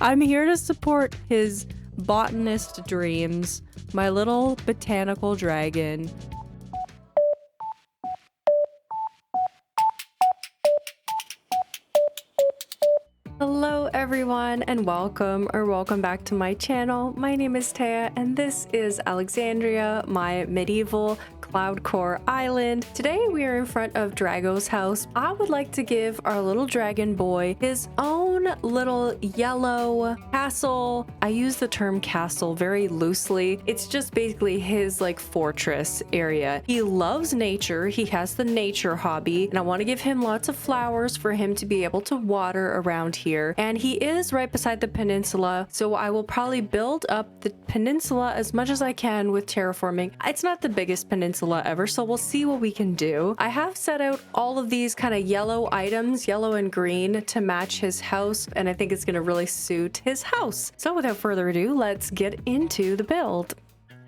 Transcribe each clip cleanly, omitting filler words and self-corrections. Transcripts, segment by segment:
I'm here to support his botanist dreams, my little botanical dragon. Hello everyone and welcome back to my channel. My name is Taya and this is Alexandria, my medieval cloud core island. Today we are in front of Drago's house. I would like to give our little dragon boy his own little yellow castle. I use the term castle very loosely. It's just basically his like fortress area. He loves nature. He has the nature hobby and I want to give him lots of flowers for him to be able to water around here. And he is right beside the peninsula, so I will probably build up the peninsula as much as I can with terraforming. It's not the biggest peninsula ever, so we'll see what we can do. I have set out all of these kind of yellow items, yellow and green, to match his house, and I think it's going to really suit his house. So without further ado, let's get into the build.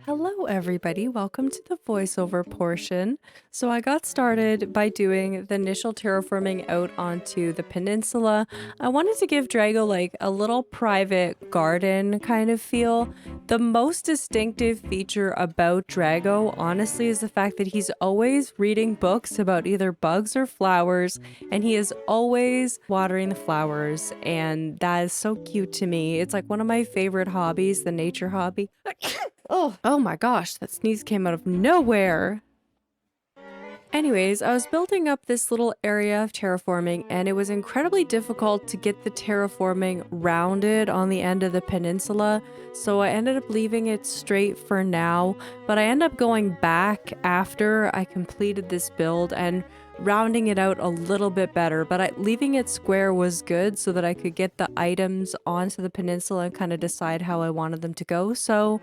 Hello everybody, welcome to the voiceover portion. So I got started by doing the initial terraforming out onto the peninsula. I wanted to give Drago like a little private garden kind of feel. The most distinctive feature about Drago, honestly, is the fact that he's always reading books about either bugs or flowers, and he is always watering the flowers, and that is so cute to me. It's like one of my favorite hobbies, the nature hobby. Oh my gosh, that sneeze came out of nowhere. Anyways, I was building up this little area of terraforming and it was incredibly difficult to get the terraforming rounded on the end of the peninsula. So I ended up leaving it straight for now, but I ended up going back after I completed this build and rounding it out a little bit better, but leaving it square was good so that I could get the items onto the peninsula and kind of decide how I wanted them to go. So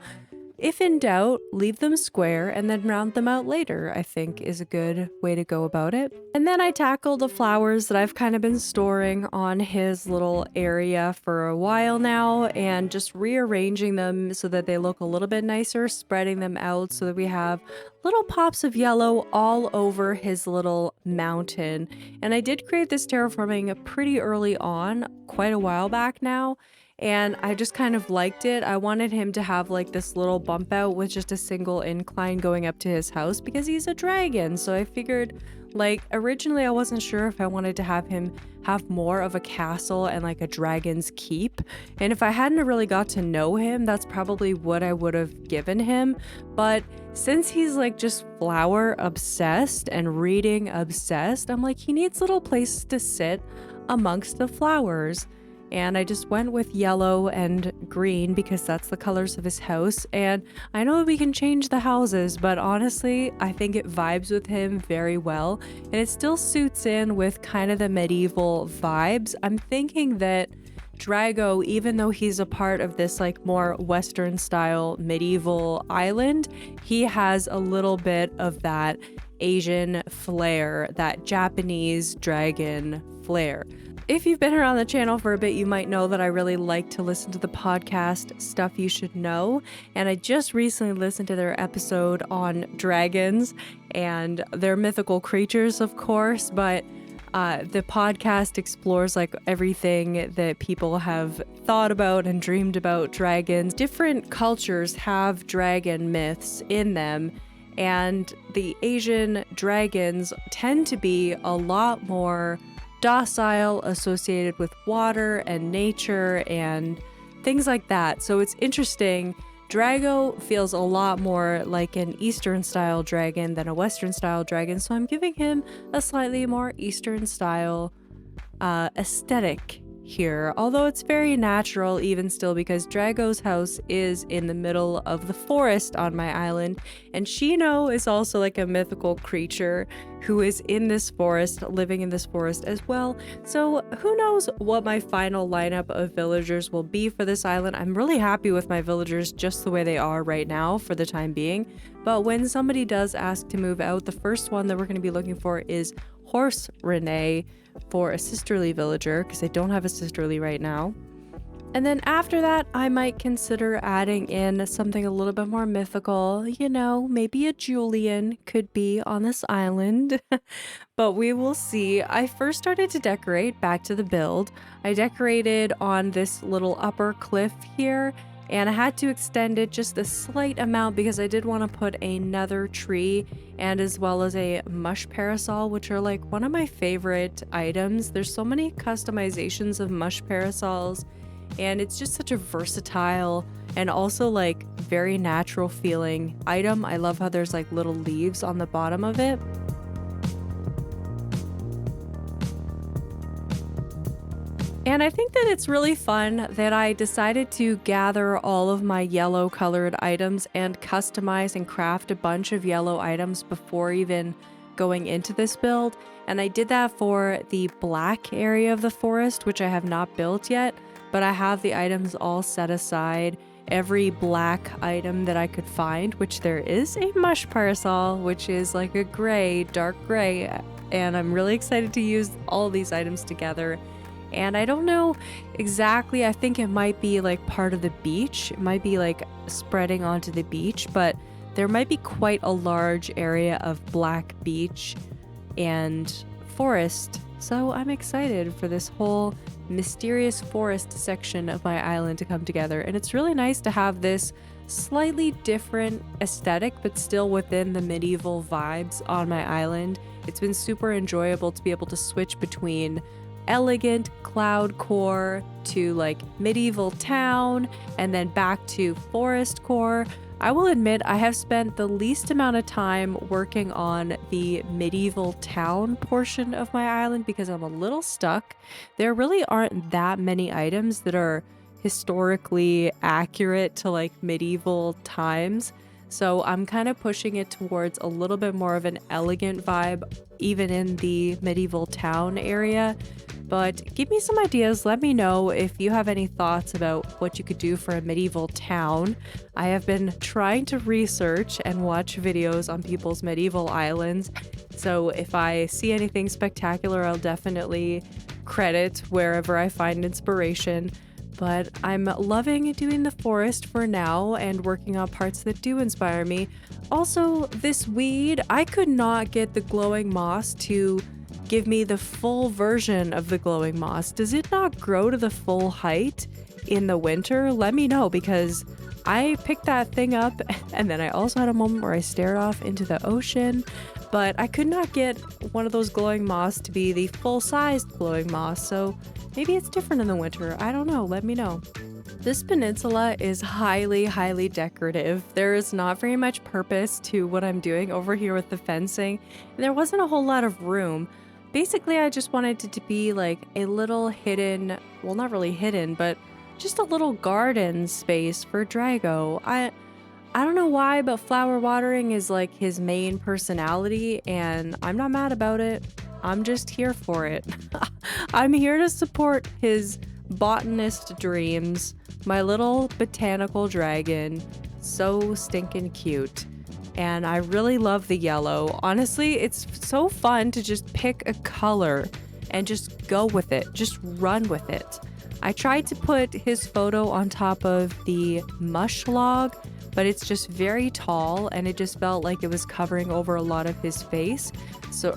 if in doubt, leave them square and then round them out later, I think is a good way to go about it. And then I tackled the flowers that I've kind of been storing on his little area for a while now and just rearranging them so that they look a little bit nicer, spreading them out so that we have little pops of yellow all over his little mountain. And I did create this terraforming pretty early on, quite a while back now. And I just kind of liked it. I wanted him to have like this little bump out with just a single incline going up to his house because he's a dragon. So I figured, like, originally I wasn't sure if I wanted to have him have more of a castle and like a dragon's keep. And if I hadn't really got to know him, that's probably what I would have given him. But since he's like just flower obsessed and reading obsessed, I'm like, he needs little places to sit amongst the flowers. And I just went with yellow and green because that's the colors of his house. And I know we can change the houses, but honestly, I think it vibes with him very well. And it still suits in with kind of the medieval vibes. I'm thinking that Drago, even though he's a part of this like more Western style medieval island, he has a little bit of that Asian flair, that Japanese dragon flair. If you've been around the channel for a bit, you might know that I really like to listen to the podcast Stuff You Should Know. And I just recently listened to their episode on dragons and their mythical creatures, of course. But the podcast explores like everything that people have thought about and dreamed about dragons. Different cultures have dragon myths in them. And the Asian dragons tend to be a lot more docile, associated with water and nature and things like that. So it's interesting. Drago feels a lot more like an Eastern style dragon than a Western style dragon. So I'm giving him a slightly more Eastern style aesthetic here, although it's very natural even still because Drago's house is in the middle of the forest on my island, and Shino is also like a mythical creature who is in this forest, living in this forest as well. So who knows what my final lineup of villagers will be for this island. I'm really happy with my villagers just the way they are right now for the time being, but when somebody does ask to move out, the first one that we're going to be looking for is Horse Renee for a sisterly villager, because I don't have a sisterly right now. And then after that, I might consider adding in something a little bit more mythical. You know, maybe a Julian could be on this island, but we will see. I first started to decorate back to the build. I decorated on this little upper cliff here, and I had to extend it just a slight amount because I did want to put another tree and as well as a mush parasol, which are like one of my favorite items. There's so many customizations of mush parasols, and it's just such a versatile and also like very natural feeling item. I love how there's like little leaves on the bottom of it. And I think that it's really fun that I decided to gather all of my yellow colored items and customize and craft a bunch of yellow items before even going into this build. And I did that for the black area of the forest, which I have not built yet, but I have the items all set aside. Every black item that I could find, which there is a mush parasol, which is like a gray, dark gray. And I'm really excited to use all these items together. And I don't know exactly, I think it might be like part of the beach. It might be like spreading onto the beach, but there might be quite a large area of black beach and forest. So I'm excited for this whole mysterious forest section of my island to come together. And it's really nice to have this slightly different aesthetic, but still within the medieval vibes on my island. It's been super enjoyable to be able to switch between elegant cloud core to like medieval town and then back to forest core. I will admit I have spent the least amount of time working on the medieval town portion of my island because I'm a little stuck. There really aren't that many items that are historically accurate to like medieval times. So I'm kind of pushing it towards a little bit more of an elegant vibe, even in the medieval town area. But give me some ideas. Let me know if you have any thoughts about what you could do for a medieval town. I have been trying to research and watch videos on people's medieval islands. So if I see anything spectacular, I'll definitely credit wherever I find inspiration. But I'm loving doing the forest for now and working on parts that do inspire me. Also, this weed, I could not get the glowing moss to give me the full version of the glowing moss. Does it not grow to the full height in the winter? Let me know, because I picked that thing up and then I also had a moment where I stared off into the ocean, but I could not get one of those glowing moss to be the full-sized glowing moss. So maybe it's different in the winter. I don't know. Let me know. This peninsula is highly, highly decorative. There is not very much purpose to what I'm doing over here with the fencing. There wasn't a whole lot of room. Basically, I just wanted it to be like a little hidden, well, not really hidden, but just a little garden space for Drago. I don't know why, but flower watering is like his main personality, and I'm not mad about it. I'm just here for it. I'm here to support his botanist dreams. My little botanical dragon, so stinking cute. And I really love the yellow. Honestly, it's so fun to just pick a color and just go with it, just run with it. I tried to put his photo on top of the mush log, but it's just very tall and it just felt like it was covering over a lot of his face,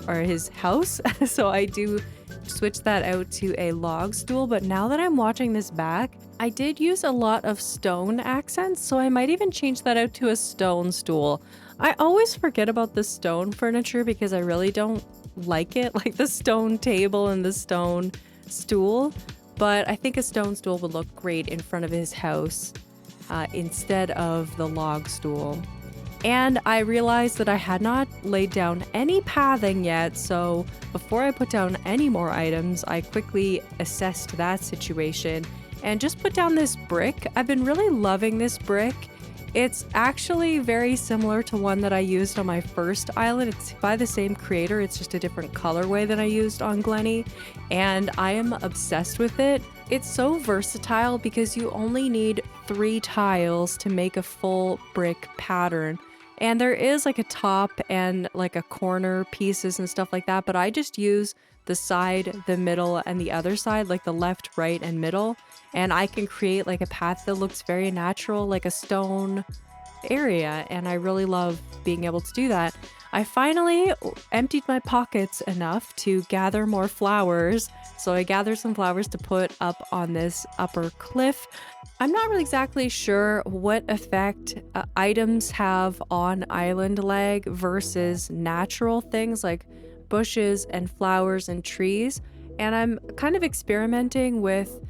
or his house. So I do switch that out to a log stool. But now that I'm watching this back, I did use a lot of stone accents, so I might even change that out to a stone stool. I always forget about the stone furniture because I really don't like it, like the stone table and the stone stool. But I think a stone stool would look great in front of his house instead of the log stool. And I realized that I had not laid down any pathing yet, so before I put down any more items, I quickly assessed that situation and just put down this brick. I've been really loving this brick. It's actually very similar to one that I used on my first island. It's by the same creator, it's just a different colorway than I used on Glenny, and I am obsessed with it. It's so versatile because you only need 3 tiles to make a full brick pattern. And there is like a top and like a corner pieces and stuff like that, but I just use the side, the middle, and the other side, like the left, right, and middle. and I can create like a path that looks very natural, like a stone area, and I really love being able to do that. I finally emptied my pockets enough to gather more flowers, so I gathered some flowers to put up on this upper cliff. I'm not really exactly sure what effect items have on island lag versus natural things like bushes and flowers and trees, and I'm kind of experimenting with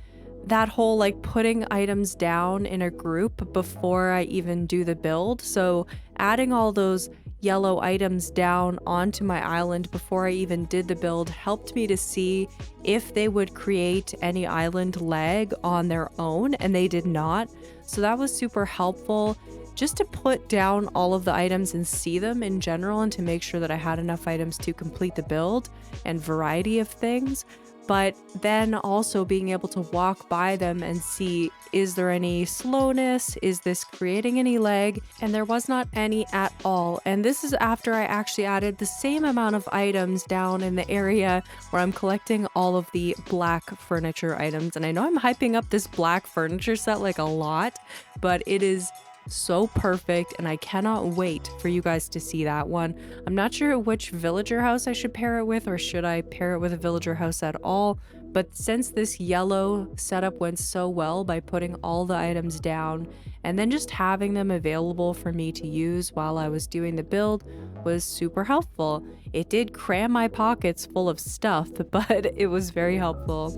that whole like putting items down in a group before I even do the build. So adding all those yellow items down onto my island before I even did the build helped me to see if they would create any island lag on their own, and they did not. So that was super helpful just to put down all of the items and see them in general, and to make sure that I had enough items to complete the build and variety of things. But then also being able to walk by them and see, is there any slowness? Is this creating any lag? And there was not any at all. And this is after I actually added the same amount of items down in the area where I'm collecting all of the black furniture items. And I know I'm hyping up this black furniture set like a lot, but it is so perfect, and I cannot wait for you guys to see that one. I'm not sure which villager house I should pair it with, or should I pair it with a villager house at all, but since this yellow setup went so well by putting all the items down and then just having them available for me to use while I was doing the build was super helpful. It did cram my pockets full of stuff, but it was very helpful.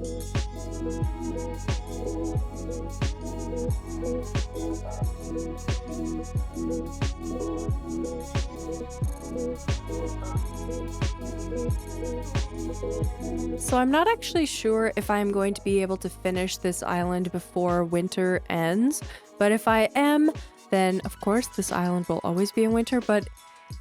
So I'm not actually sure if I'm going to be able to finish this island before winter ends, but if I am, then of course this island will always be in winter. But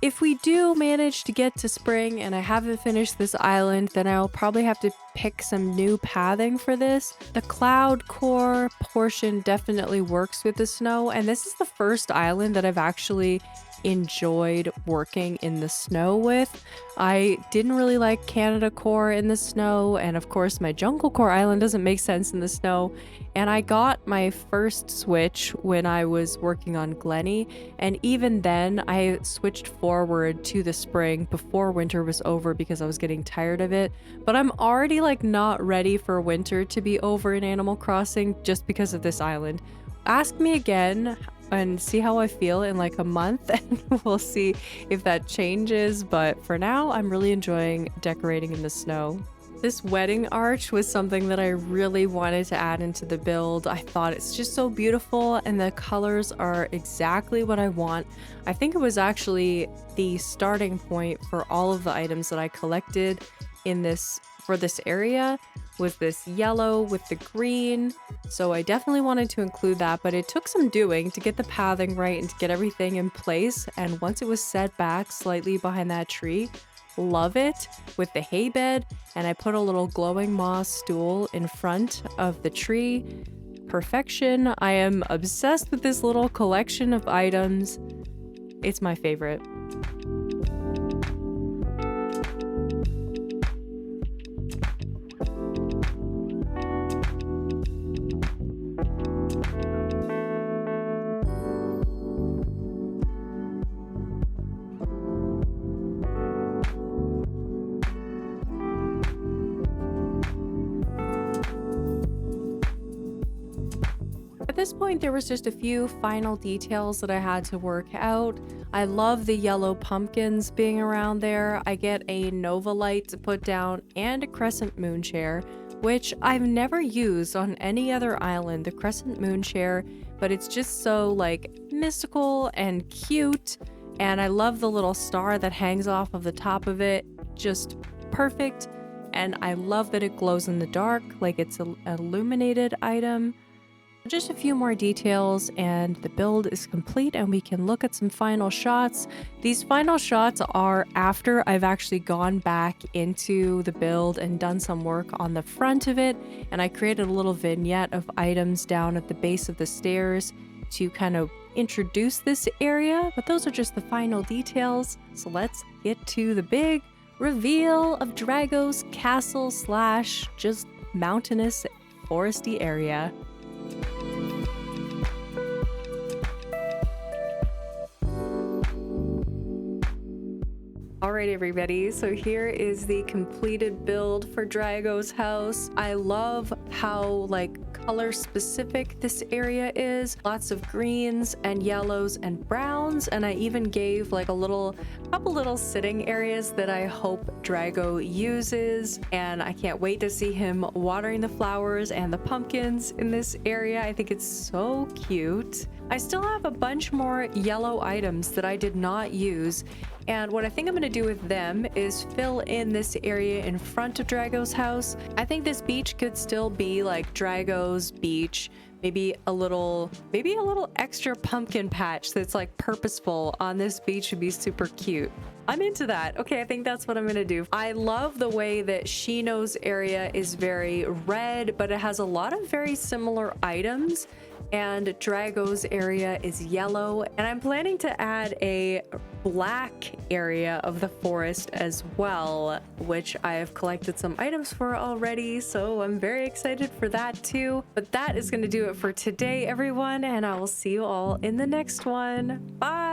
if we do manage to get to spring and I haven't finished this island, then I'll probably have to pick some new pathing for this. The cloud core portion definitely works with the snow, and this is the first island that I've actually enjoyed working in the snow with. I didn't really like Canada core in the snow, and of course my jungle core island doesn't make sense in the snow. And I got my first switch when I was working on Glenny, and even then I switched forward to the spring before winter was over because I was getting tired of it. But I'm already like not ready for winter to be over in Animal Crossing just because of this island. Ask me again and see how I feel in like a month, and we'll see if that changes. But for now, I'm really enjoying decorating in the snow. This wedding arch was something that I really wanted to add into the build. I thought it's just so beautiful, and the colors are exactly what I want. I think it was actually the starting point for all of the items that I collected in this for this area, was this yellow with the green. So I definitely wanted to include that, but it took some doing to get the pathing right and to get everything in place. And once it was set back slightly behind that tree, love it, with the hay bed, and I put a little glowing moss stool in front of the tree. Perfection. I am obsessed with this little collection of items. It's my favorite. At this point, there was just a few final details that I had to work out. I love the yellow pumpkins being around there. I get a Nova light to put down and a crescent moon chair, which I've never used on any other island, the crescent moon chair, but it's just so like mystical and cute. And I love the little star that hangs off of the top of it, just perfect. And I love that it glows in the dark, like it's an illuminated item. Just a few more details and the build is complete, and we can look at some final shots. These final shots are after I've actually gone back into the build and done some work on the front of it, and I created a little vignette of items down at the base of the stairs to kind of introduce this area, but those are just the final details. So let's get to the big reveal of Drago's castle slash just mountainous foresty area. Alright everybody, so here is the completed build for Drago's house. I love how like color specific this area is. Lots of greens and yellows and browns, and I even gave like couple little sitting areas that I hope Drago uses, and I can't wait to see him watering the flowers and the pumpkins in this area. I think it's so cute. I still have a bunch more yellow items that I did not use, and what I think I'm going to do with them is fill in this area in front of Drago's house. I think this beach could still be like Drago's beach. Maybe a little extra pumpkin patch that's like purposeful on this beach would be super cute. I'm into that. Okay, I think that's what I'm gonna do. I love the way that Shino's area is very red, but it has a lot of very similar items, and Drago's area is yellow, and I'm planning to add a black area of the forest as well, which I have collected some items for already, so I'm very excited for that too. But that is going to do it for today, everyone, and I will see you all in the next one. Bye!